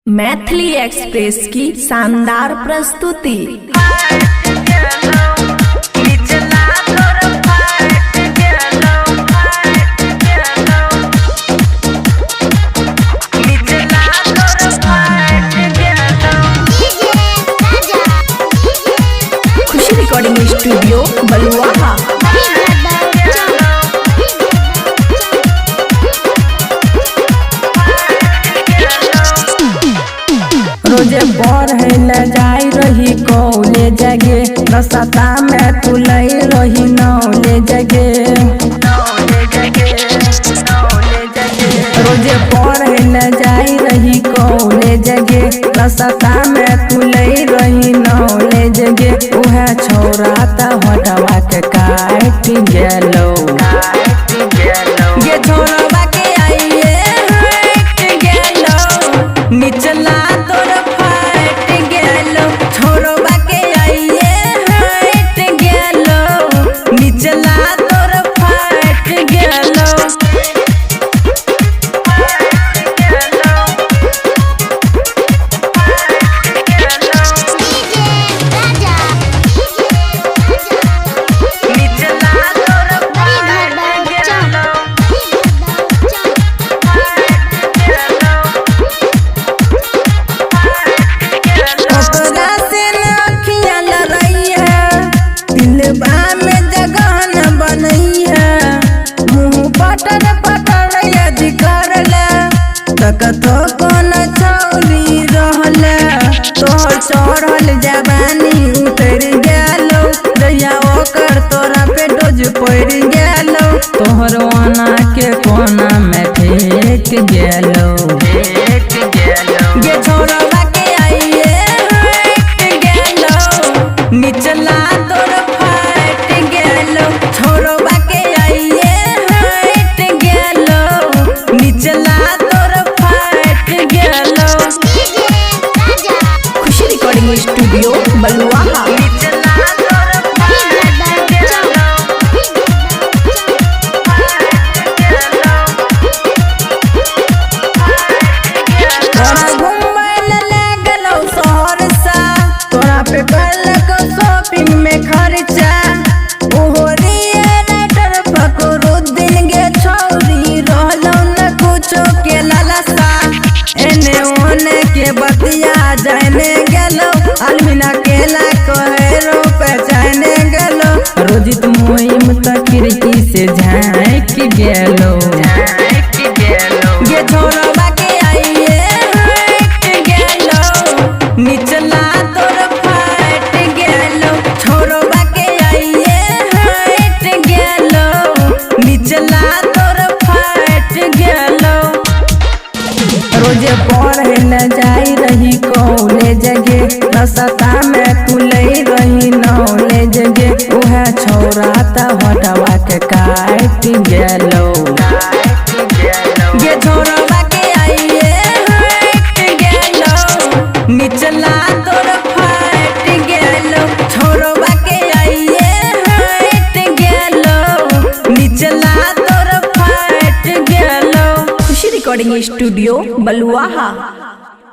Maithili express की शानदार प्रस्तुति। खुशी रिकॉर्डिंग स्टूडियो बलुआहा। रोजे पढ़े न जाई रही कॉलेज गे, रस्ता में तू लई रही नॉलेज गे। रोजे पढ़े न जाई रही कॉलेज गे, रस्ता में तू लई रही नॉलेज गे। उहे छोरा त हटवा के काट गेलो गे, छोरवा के आइए हट गेलो निचला तोर फट गेलो। छोरवा के आइए हट गेलो निचला तोर फट गेलो। कतो कौन छौरी रहले तोहर चढ़ल जवानी उतर गेलो, जहिया ओकर तोरा पे डोज पड़ गेलो। तोहर वाना के कोना में फेंक गेलो गे, छोरवा के आइए हट गेलो निचला तोर फट गेलो। छोरवा के आइए हट गेलो निचला खुशी रिकॉर्डिंग स्टूडियो बलुआहा। तोरा पे करलको शॉपिंग में खर्चा, ओहो राइटर फकरुद्दीन गे छौरी रहलो न कुछो के लालसा। एने ओने के बतिया जाने गेलो, अलमीना केला कहेरो पहचाने गेलो। रोजित मोहिम त खिड़की से झाँक गेलो गे, छोरवा के आइए हट गेलो निचला तोर फट गेलो। छोरवा के आइए हट गेलो निचला तोर फट गेलो। रोजे पढ़े न जाई रही कॉलेज गे, रस्ता में तू लई रही नॉलेज गे। उहे छोरा त हटवा के काट गेलो गे, छोरवा के आइए हट गेलो निचला तोर फट गेलो। छोरवा के आइए हट गेलो निचला तोर फट गेलो। खुशी रिकॉर्डिंग स्टूडियो बलुआहा।